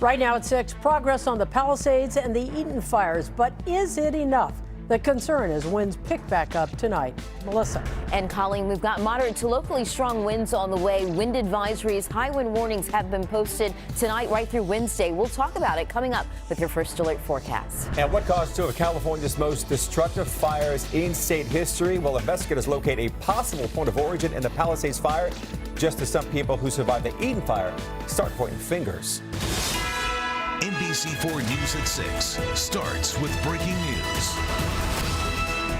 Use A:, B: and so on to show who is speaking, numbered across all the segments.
A: Right now at 6, progress on the Palisades and the Eaton fires, but is it enough? The concern is winds pick back up tonight. Melissa.
B: And Colleen, we've got moderate to locally strong winds on the way. Wind advisories, high wind warnings have been posted tonight right through Wednesday. We'll talk about it coming up with your first alert forecast.
C: And what caused two of California's most destructive fires in state history? Well, investigators locate a possible point of origin in the Palisades fire, just as some people who survived the Eaton fire start pointing fingers.
D: NBC4 News at 6 starts with breaking news.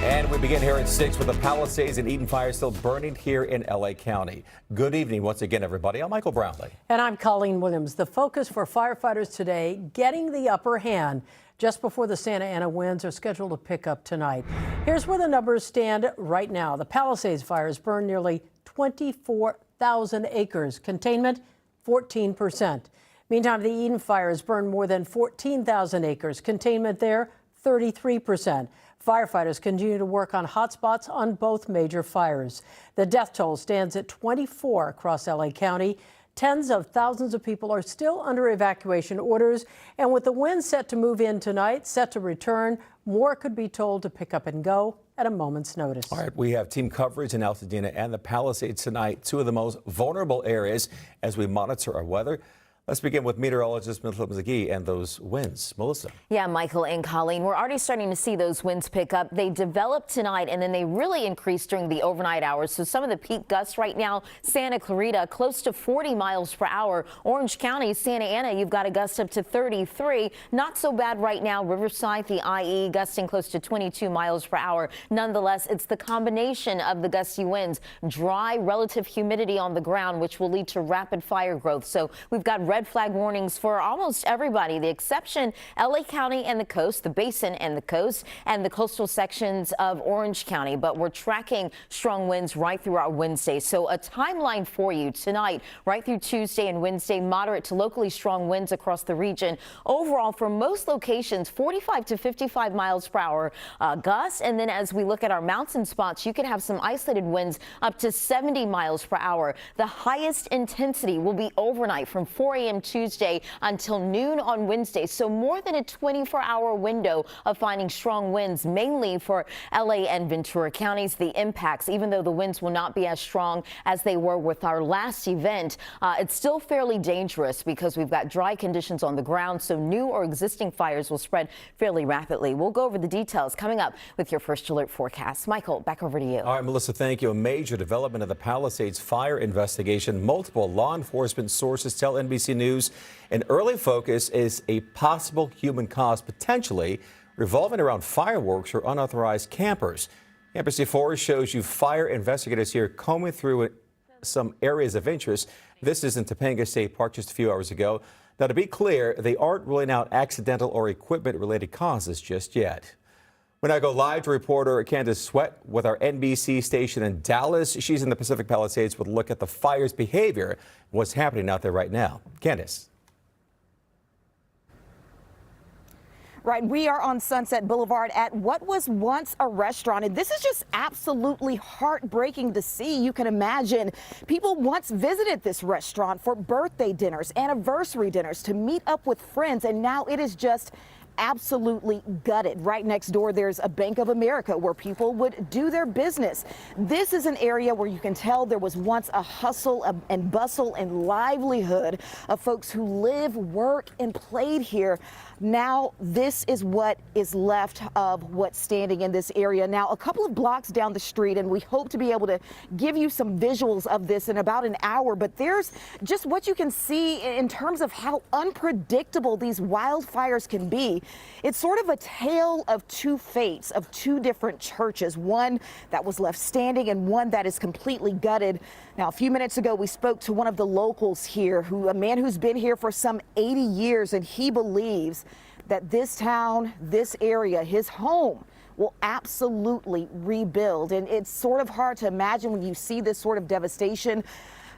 C: And we begin here at 6 with the Palisades and Eaton fire still burning here in L.A. County. Good evening once again, everybody. I'm Michael Brownlee.
A: And I'm Colleen Williams. The focus for firefighters today, getting the upper hand just before the Santa Ana winds are scheduled to pick up tonight. Here's where the numbers stand right now. The Palisades fires burned nearly 24,000 acres. Containment, 14%. Meantime, the Eaton fires burned more than 14,000 acres. Containment there, 33%. Firefighters continue to work on hotspots on both major fires. The death toll stands at 24 across L.A. County. Tens of thousands of people are still under evacuation orders. And with the winds set to move in tonight, set to return, more could be told to pick up and go at a moment's notice.
C: All right, we have team coverage in Altadena and the Palisades tonight, two of the most vulnerable areas as we monitor our weather. Let's begin with meteorologist Melissa McGee and those winds. Melissa.
B: Yeah, Michael and Colleen, we're already starting to see those winds pick up. They developed tonight and then they really increased during the overnight hours. So some of the peak gusts right now, Santa Clarita, close to 40 miles per hour. Orange County, Santa Ana, you've got a gust up to 33. Not so bad right now. Riverside, the IE, gusting close to 22 miles per hour. Nonetheless, it's the combination of the gusty winds, dry relative humidity on the ground, which will lead to rapid fire growth. So we've got red flag warnings for almost everybody. The exception, LA County and the coast, the basin and the coast, and the coastal sections of Orange County. But we're tracking strong winds right through our Wednesday. So a timeline for you tonight, right through Tuesday and Wednesday, moderate to locally strong winds across the region. Overall, for most locations, 45 to 55 miles per hour gusts. And then as we look at our mountain spots, you could have some isolated winds up to 70 miles per hour. The highest intensity will be overnight from 4 a.m. Tuesday until noon on Wednesday. So more than a 24-hour window of finding strong winds, mainly for LA and Ventura counties. The impacts, even though the winds will not be as strong as they were with our last event, it's still fairly dangerous because we've got dry conditions on the ground. So new or existing fires will spread fairly rapidly. We'll go over the details coming up with your first alert forecast. Michael, back over to you.
C: All right, Melissa, thank you. A major development of the Palisades fire investigation. Multiple law enforcement sources tell NBC News an early focus is a possible human cause, potentially revolving around fireworks or unauthorized campers. NBC4 shows you fire investigators here combing through some areas of interest. This is in Topanga State Park just a few hours ago. Now, to be clear, they aren't ruling out accidental or equipment-related causes just yet. We now go live to reporter Candace Sweat with our NBC station in Dallas. She's in the Pacific Palisades with a look at the fire's behavior and what's happening out there right now. Candace.
E: Right, we are on Sunset Boulevard at what was once a restaurant, and this is just absolutely heartbreaking to see. You can imagine people once visited this restaurant for birthday dinners, anniversary dinners, to meet up with friends, and now it is just absolutely gutted. Right next door, there's a Bank of America where people would do their business. This is an area where you can tell there was once a hustle and bustle and livelihood of folks who live, work, and played here. Now, this is what is left of what's standing in this area. Now, a couple of blocks down the street, and we hope to be able to give you some visuals of this in about an hour, but there's just what you can see in terms of how unpredictable these wildfires can be. It's sort of a tale of two fates, of two different churches, one that was left standing and one that is completely gutted. Now, a few minutes ago, we spoke to one of the locals here, a man who's been here for some 80 years, and he believes that this town, this area, his home, will absolutely rebuild. And it's sort of hard to imagine when you see this sort of devastation.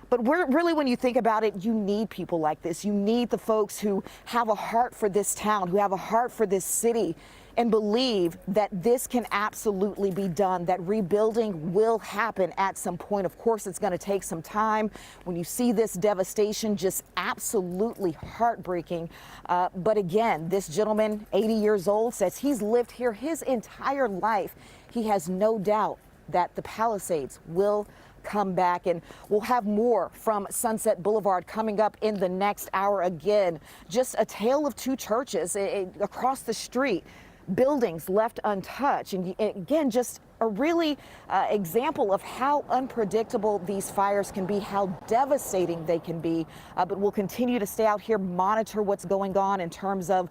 E: But really, when you think about it, you need people like this. You need the folks who have a heart for this town, who have a heart for this city, and believe that this can absolutely be done, that rebuilding will happen at some point. Of course, it's going to take some time. When you see this devastation, just absolutely heartbreaking. But again, this gentleman, 80 years old, says he's lived here his entire life. He has no doubt that the Palisades will come back, and we'll have more from Sunset Boulevard coming up in the next hour. Again, just a tale of two churches across the street. Buildings left untouched, and again, just a really example of how unpredictable these fires can be, how devastating they can be. But we'll continue to stay out here, monitor what's going on in terms of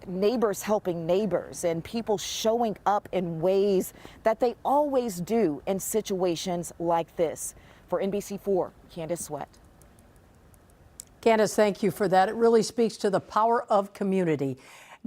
E: neighbors helping neighbors and people showing up in ways that they always do in situations like this. For NBC4, Candace Sweat.
A: Candace, thank you for that. It really speaks to the power of community.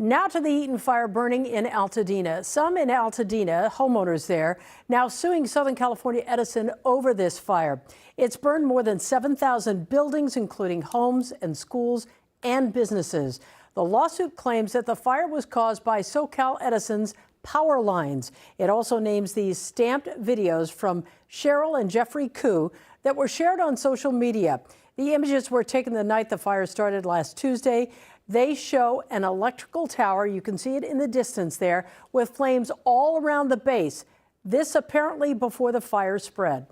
A: Now to the Eaton fire burning in Altadena. Some in Altadena, homeowners there, now suing Southern California Edison over this fire. It's burned more than 7,000 buildings, including homes and schools and businesses. The lawsuit claims that the fire was caused by SoCal Edison's power lines. It also names these stamped videos from Cheryl and Jeffrey Koo that were shared on social media. The images were taken the night the fire started last Tuesday. They show an electrical tower, you can see it in the distance there, with flames all around the base. This apparently before the fire spread.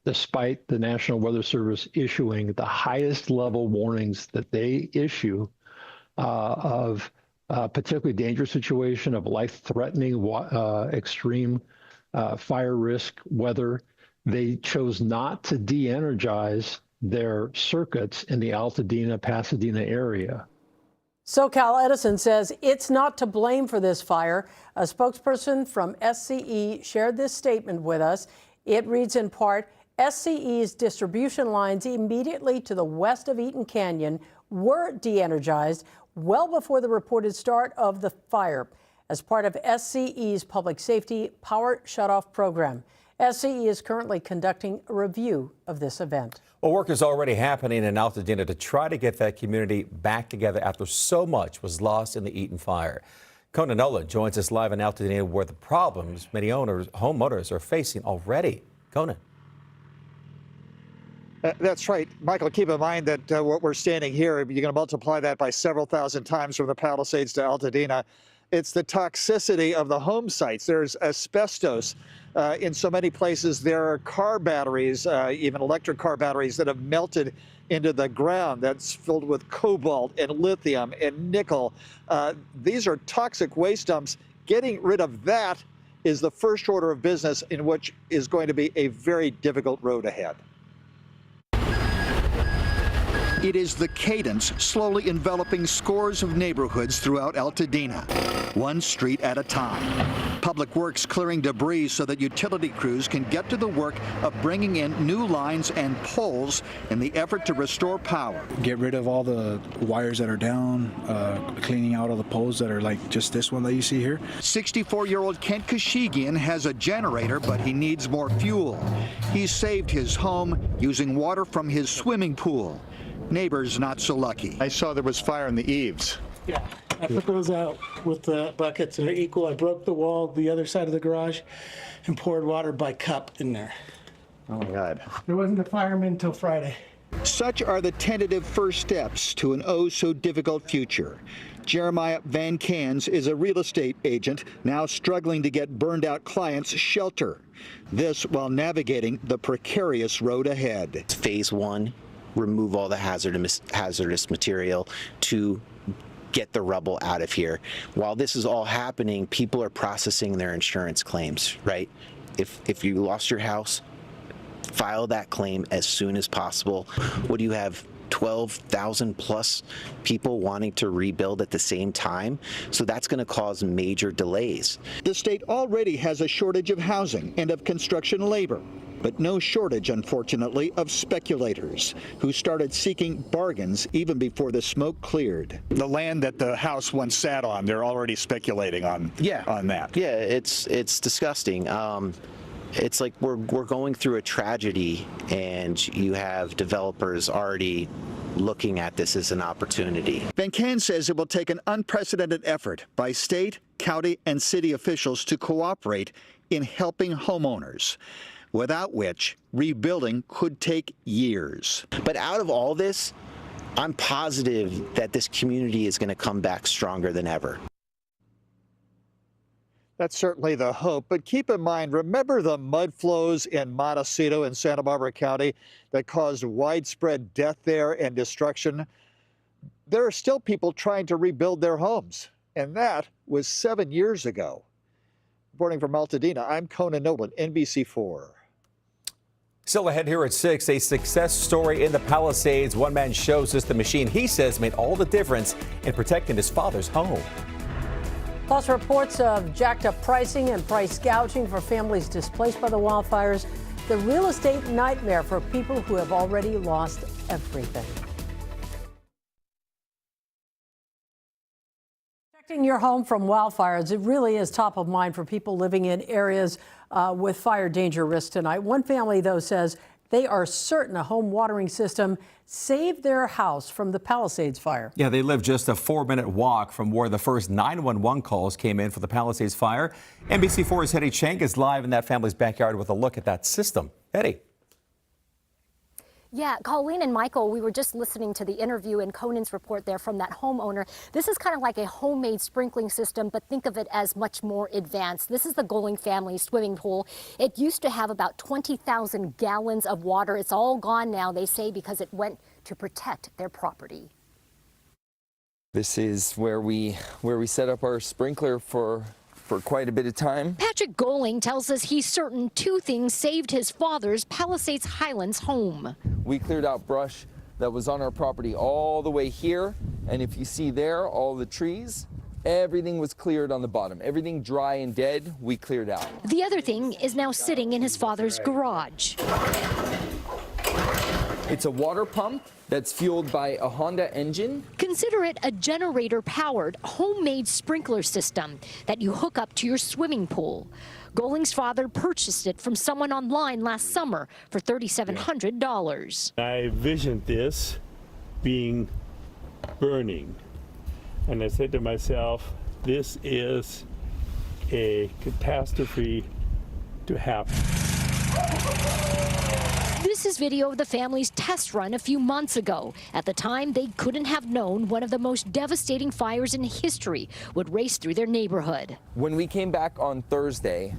F: Despite the National Weather Service issuing the highest level warnings that they issue of particularly dangerous situation, of life-threatening extreme fire risk weather, they chose not to de-energize their circuits in the Altadena, Pasadena area.
A: SoCal Edison says it's not to blame for this fire. A spokesperson from SCE shared this statement with us. It reads in part, SCE's distribution lines immediately to the west of Eaton Canyon were de-energized well before the reported start of the fire as part of SCE's public safety power shutoff program. SCE is currently conducting a review of this event.
C: Well, work is already happening in Altadena to try to get that community back together after so much was lost in the Eaton fire. Conan Nolan joins us live in Altadena, where the problems many homeowners are facing already. Conan.
G: That's right, Michael. Keep in mind that what we're standing here, you're going to multiply that by several thousand times from the Palisades to Altadena. It's the toxicity of the home sites. There's asbestos in so many places. There are car batteries, even electric car batteries, that have melted into the ground. That's filled with cobalt and lithium and nickel. These are toxic waste dumps. Getting rid of that is the first order of business, in which is going to be a very difficult road ahead.
H: It is the cadence slowly enveloping scores of neighborhoods throughout Altadena, one street at a time. Public Works clearing debris so that utility crews can get to the work of bringing in new lines and poles in the effort to restore power.
I: Get rid of all the wires that are down, cleaning out all the poles that are like just this one that you see here.
H: 64-year-old Kent Kashigian has a generator, but he needs more fuel. He saved his home using water from his swimming pool. Neighbors not so lucky.
G: I saw there was fire in the eaves.
J: Yeah, I put those out with the buckets, and they're equal. I broke the wall, the other side of the garage, and poured water by cup in there.
G: Oh my God.
J: There wasn't a fireman until Friday.
H: Such are the tentative first steps to an oh so difficult future. Jeremiah Van Cans is a real estate agent now struggling to get burned out clients shelter. This while navigating the precarious road ahead.
K: Phase one, remove all the hazardous material to get the rubble out of here. While this is all happening, people are processing their insurance claims, right? If you lost your house, file that claim as soon as possible. What do you have? 12,000 plus people wanting to rebuild at the same time. So that's going to cause major delays.
H: The state already has a shortage of housing and of construction labor, but no shortage, unfortunately, of speculators who started seeking bargains even before the smoke cleared.
G: The land that the house once sat on, they're already speculating on that.
K: Yeah, it's disgusting. it's like we're going through a tragedy, and you have developers already looking at this as an opportunity.
H: Van Can says it will take an unprecedented effort by state, county, and city officials to cooperate in helping homeowners, without which rebuilding could take years.
K: But out of all this, I'm positive that this community is going to come back stronger than ever.
G: That's certainly the hope, but keep in mind, remember the mud flows in Montecito in Santa Barbara County that caused widespread death there and destruction? There are still people trying to rebuild their homes, and that was 7 years ago. Reporting from Altadena, I'm Conan Nolan, NBC4.
C: Still ahead here at 6, a success story in the Palisades. One man shows us the machine he says made all the difference in protecting his father's home.
A: Plus, reports of jacked up pricing and price gouging for families displaced by the wildfires. The real estate nightmare for people who have already lost everything. Protecting your home from wildfires, it really is top of mind for people living in areas with fire danger risk tonight. One family, though, says they are certain a home watering system saved their house from the Palisades fire.
C: Yeah, they live just a 4-minute walk from where the first 911 calls came in for the Palisades fire. NBC4's Hetty Chang is live in that family's backyard with a look at that system. Hetty.
L: Yeah, Colleen and Michael, we were just listening to the interview in Conan's report there from that homeowner. This is kind of like a homemade sprinkling system, but think of it as much more advanced. This is the Goling family swimming pool. It used to have about 20,000 gallons of water. It's all gone now, they say, because it went to protect their property.
M: This is where we set up our sprinkler for quite a bit of time.
L: Patrick Goling tells us he's certain two things saved his father's Palisades Highlands home.
M: We cleared out brush that was on our property all the way here, and if you see there, all the trees, everything was cleared on the bottom. Everything dry and dead, we cleared out.
L: The other thing is now sitting in his father's garage.
M: It's a water pump that's fueled by a Honda engine.
L: Consider it a generator-powered, homemade sprinkler system that you hook up to your swimming pool. Goling's father purchased it from someone online last summer for $3,700.
N: I visioned this being burning, and I said to myself, this is a catastrophe to happen.
L: This is video of the family's test run a few months ago. At the time, they couldn't have known one of the most devastating fires in history would race through their neighborhood.
M: When we came back on Thursday,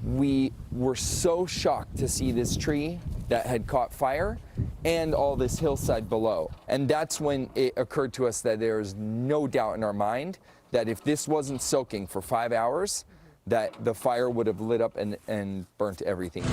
M: we were so shocked to see this tree that had caught fire and all this hillside below. And that's when it occurred to us that there's no doubt in our mind that if this wasn't soaking for 5 hours, that the fire would have lit up and burnt everything.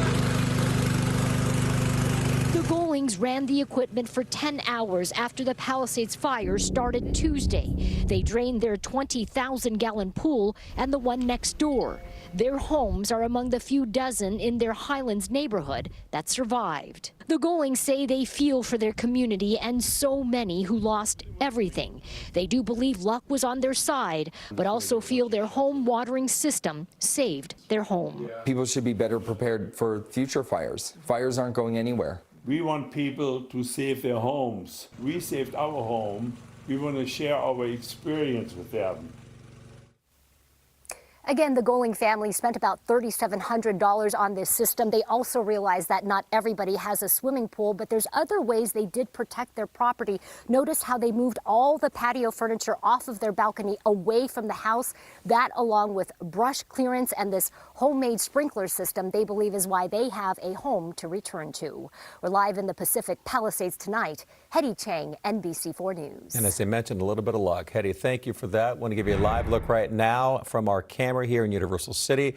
L: The Golings ran the equipment for 10 hours after the Palisades fire started Tuesday. They drained their 20,000-gallon pool and the one next door. Their homes are among the few dozen in their Highlands neighborhood that survived. The Golings say they feel for their community and so many who lost everything. They do believe luck was on their side, but also feel their home watering system saved their home.
M: People should be better prepared for future fires. Fires aren't going anywhere.
N: We want people to save their homes. We saved our home. We want to share our experience with them.
L: Again, the Goling family spent about $3,700 on this system. They also realized that not everybody has a swimming pool, but there's other ways they did protect their property. Notice how they moved all the patio furniture off of their balcony away from the house. That, along with brush clearance and this homemade sprinkler system, they believe is why they have a home to return to. We're live in the Pacific Palisades tonight. Hetty Chang, NBC4 News.
C: And as I mentioned, a little bit of luck. Hetty, thank you for that. Want to give you a live look right now from our camera here in Universal City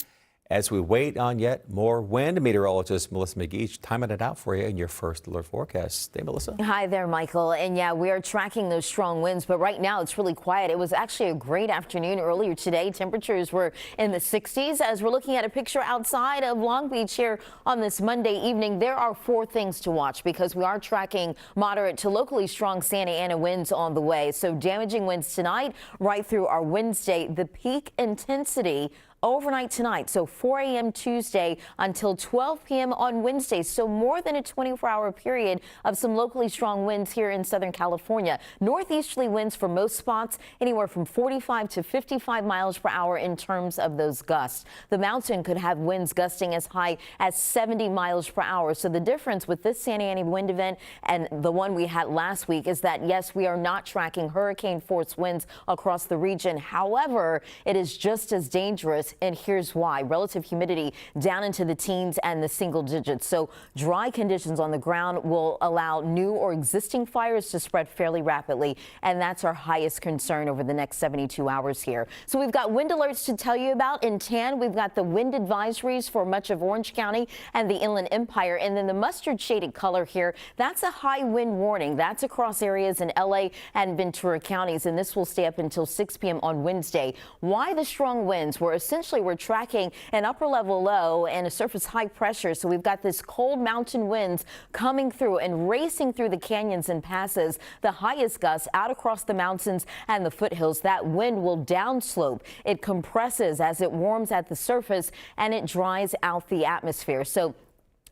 C: as we wait on yet more wind. Meteorologist Melissa McGee timing it out for you in your first alert forecast. Hey, Melissa.
B: Hi there, Michael. And yeah, we are tracking those strong winds, but right now it's really quiet. It was actually a great afternoon earlier today. Temperatures were in the 60s. As we're looking at a picture outside of Long Beach here on this Monday evening, there are 4 things to watch because we are tracking moderate to locally strong Santa Ana winds on the way. So damaging winds tonight right through our Wednesday. The peak intensity overnight tonight, so 4 a.m. Tuesday until 12 p.m. on Wednesday. So more than a 24-hour period of some locally strong winds here in Southern California. Northeasterly winds for most spots, anywhere from 45 to 55 miles per hour in terms of those gusts. The mountain could have winds gusting as high as 70 miles per hour. So the difference with this Santa Ana wind event and the one we had last week is that, yes, we are not tracking hurricane force winds across the region. However, it is just as dangerous. And here's why. Relative humidity down into the teens and the single digits. So dry conditions on the ground will allow new or existing fires to spread fairly rapidly. And that's our highest concern over the next 72 hours here. So we've got wind alerts to tell you about. In tan, we've got the wind advisories for much of Orange County and the Inland Empire. And then the mustard shaded color here, that's a high wind warning. That's across areas in LA and Ventura counties. And this will stay up until 6 p.m. on Wednesday. Why the strong winds? We're tracking an upper level low and a surface high pressure. So we've got this cold mountain winds coming through and racing through the canyons and passes. The highest gusts out across the mountains and the foothills. That wind will downslope. It compresses as it warms at the surface and it dries out the atmosphere. So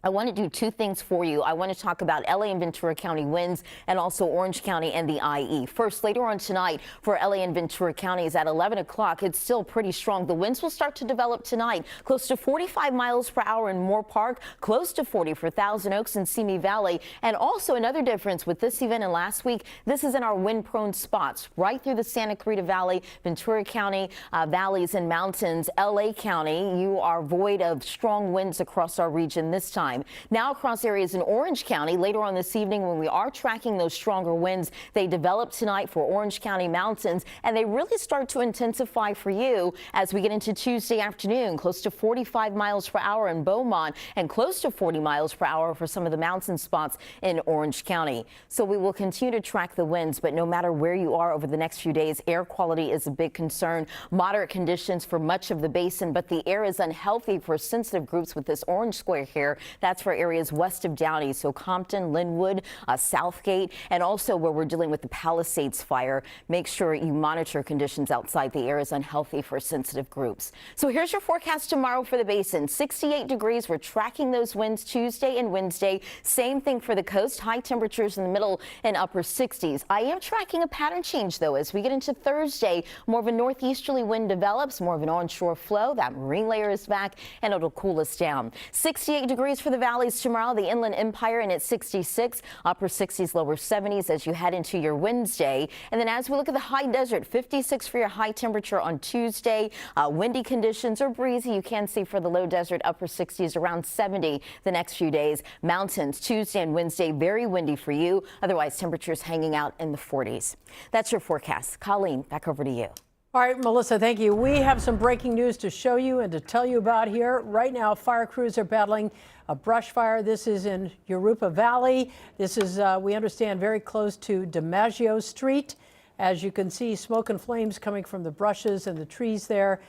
B: I want to do two things for you. I want to talk about LA and Ventura County winds and also Orange County and the IE. First, later on tonight for LA and Ventura counties at 11 o'clock, it's still pretty strong. The winds will start to develop tonight, close to 45 miles per hour in Moore Park, close to 40 for Thousand Oaks and Simi Valley. And also another difference with this event and last week, this is in our wind-prone spots, right through the Santa Clarita Valley, Ventura County, valleys and mountains. LA County, you are void of strong winds across our region this time. Now across areas in Orange County later on this evening when we are tracking those stronger winds. They develop tonight for Orange County mountains and they really start to intensify for you as we get into Tuesday afternoon. Close to 45 miles per hour in Beaumont and close to 40 miles per hour for some of the mountain spots in Orange County. So we will continue to track the winds, but no matter where you are over the next few days, air quality is a big concern. Moderate conditions for much of the basin, but the air is unhealthy for sensitive groups with this orange square here. That's for areas west of Downey, so Compton, Linwood, Southgate, and also where we're dealing with the Palisades fire. Make sure you monitor conditions outside. The air is unhealthy for sensitive groups. So here's your forecast tomorrow for the basin. 68 degrees. We're tracking those winds Tuesday and Wednesday. Same thing for the coast. High temperatures in the middle and upper 60s. I am tracking a pattern change, though, as we get into Thursday. More of a northeasterly wind develops, more of an onshore flow. That marine layer is back, and it'll cool us down. 68 degrees for the valleys tomorrow, the Inland Empire, and it's 66, upper 60s, lower 70s as you head into your Wednesday. And then as we look at the high desert, 56 for your high temperature on Tuesday. Windy conditions or breezy. You can see for the low desert, upper 60s, around 70 the next few days. Mountains Tuesday and Wednesday, very windy for you. Otherwise, temperatures hanging out in the 40s. That's your forecast. Colleen, back over to you.
A: All right, Melissa, thank you. We have some breaking news to show you and to tell you about here. Right now, fire crews are battling a brush fire. This is in Yurupa Valley. This is, we understand, very close to DiMaggio Street. As you can see, smoke and flames coming from the brushes and the trees there.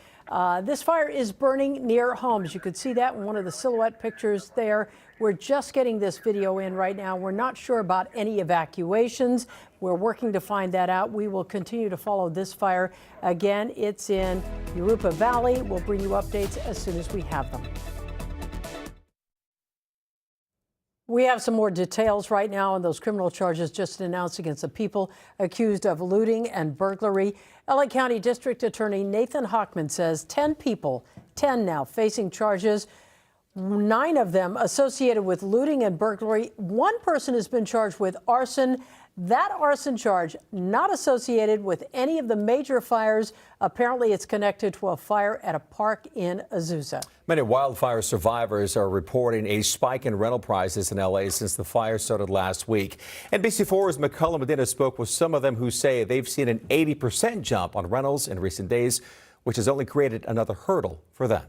A: This fire is burning near homes. You could see that in one of the silhouette pictures there. We're just getting this video in right now. We're not sure about any evacuations. We're working to find that out. We will continue to follow this fire. Again, it's in Yurupa Valley. We'll bring you updates as soon as we have them. We have some more details right now on those criminal charges just announced against the people accused of looting and burglary. LA County District Attorney Nathan Hochman says 10 people, 10 now, facing charges. 9 of them associated with looting and burglary. 1 person has been charged with arson. That arson charge not associated with any of the major fires. Apparently, it's connected to a fire at a park in Azusa.
C: Many wildfire survivors are reporting a spike in rental prices in L.A. since the fire started last week. NBC4's McCullough Medina spoke with some of them who say they've seen an 80% jump on rentals in recent days, which has only created another hurdle for them.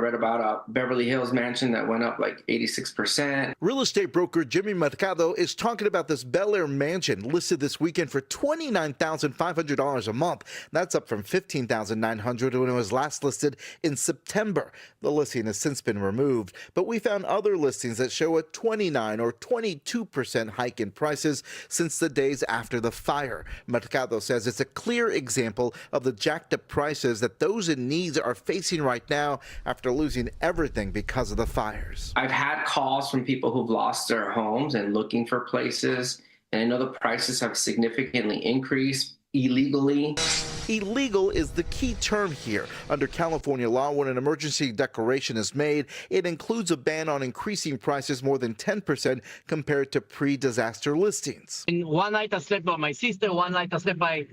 O: read about a Beverly Hills mansion that went up like 86%.
P: Real estate broker Jimmy Mercado is talking about this Bel Air mansion listed this weekend for $29,500 a month. That's up from $15,900 when it was last listed in September. The listing has since been removed, but we found other listings that show a 29 or 22% hike in prices since the days after the fire. Mercado says it's a clear example of the jacked up prices that those in need are facing right now after losing everything because of the fires.
O: I've had calls from people who've lost their homes and looking for places, and I know the prices have significantly increased illegally.
P: Illegal is the key term here. Under California law, when an emergency declaration is made, it includes a ban on increasing prices more than 10% compared to pre-disaster listings.
Q: In one night I slept by my sister, one night I slept by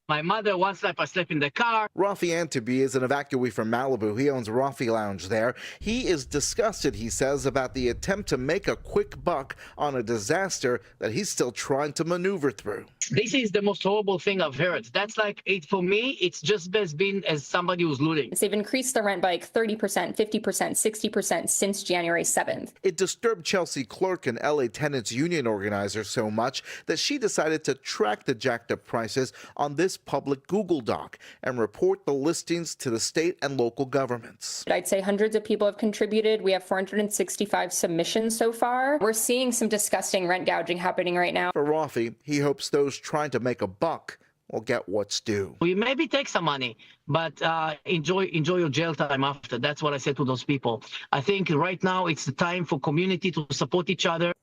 Q: my mother, one night I slept in the car.
P: Rafi Antibi is an evacuee from Malibu. He owns Rafi Lounge there. He is disgusted, he says, about the attempt to make a quick buck on a disaster that he's still trying to maneuver through.
Q: This is the most horrible thing I've heard. That's like, for me, it's just as been as somebody who's looting.
R: They've increased the rent by like 30%, 50%, 60% since January 7th.
P: It disturbed Chelsea Clark, an LA Tenants Union organizer, so much that she decided to track the jacked up prices on this public Google Doc and report the listings to the state and local governments.
R: I'd say hundreds of people have contributed. We have 465 submissions so far. We're seeing some disgusting rent gouging happening right now.
P: For Rafi, he hopes those trying to make a buck will get what's due.
Q: We maybe take some money, but enjoy your jail time after. That's what I said to those people. I think right now it's the time for community to support each other.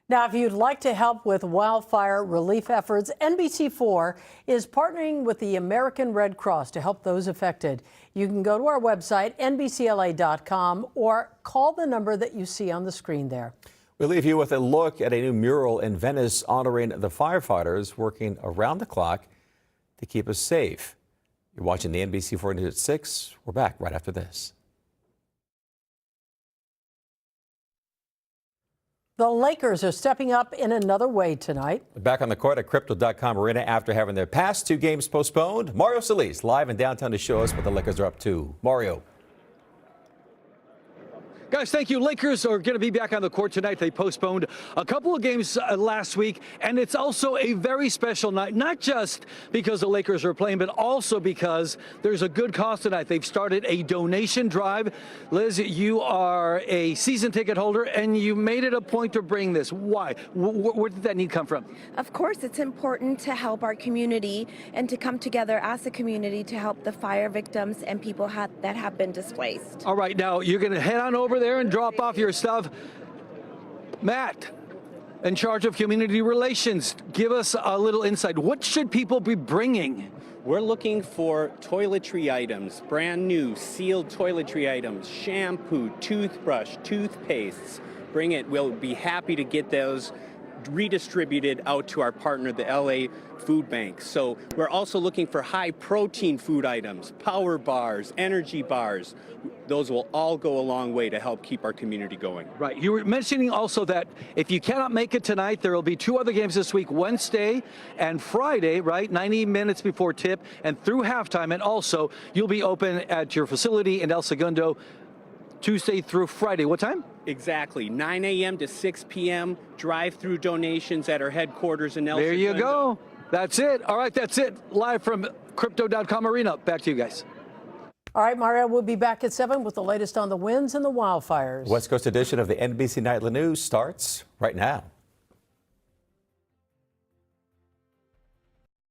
A: Now, if you'd like to help with wildfire relief efforts, NBC4 is partnering with the American Red Cross to help those affected. You can go to our website, nbcla.com, or call the number that you see on the screen there.
C: We leave you with a look at a new mural in Venice honoring the firefighters working around the clock to keep us safe. You're watching the NBC4 News at 6. We're back right after this.
A: The Lakers are stepping up in another way tonight.
C: Back on the court at Crypto.com Arena after having their past two games postponed. Mario Solis live in downtown to show us what the Lakers are up to. Mario.
S: Guys, thank you. Lakers are going to be back on the court tonight. They postponed a couple of games last week, and it's also a very special night, not just because the Lakers are playing, but also because there's a good cause tonight. They've started a donation drive. Liz, you are a season ticket holder, and you made it a point to bring this. Why? Where did that need come from?
T: Of course, it's important to help our community and to come together as a community to help the fire victims and people that have been displaced.
S: All right, now you're going to head on over there and drop off your stuff. Matt, in charge of community relations, give us a little insight. What should people be bringing?
U: We're looking for toiletry items, brand new sealed toiletry items, shampoo, toothbrush, toothpastes. Bring it. We'll be happy to get those redistributed out to our partner, the LA Food Bank. So we're also looking for high protein food items, power bars, energy bars. Those will all go a long way to help keep our community going.
S: Right. You were mentioning also that if you cannot make it tonight, there will be two other games this week, Wednesday and Friday, right? 90 minutes before tip and through halftime. And also you'll be open at your facility in El Segundo Tuesday through Friday. What time?
U: Exactly. 9 a.m. to 6 p.m. Drive-through donations at our headquarters in El Segundo.
S: There you go. That's it. All right, that's it. Live from Crypto.com Arena. Back to you guys.
A: All right, Mario, we'll be back at 7 with the latest on the winds and the wildfires.
C: West Coast edition of the NBC Nightly News starts right now.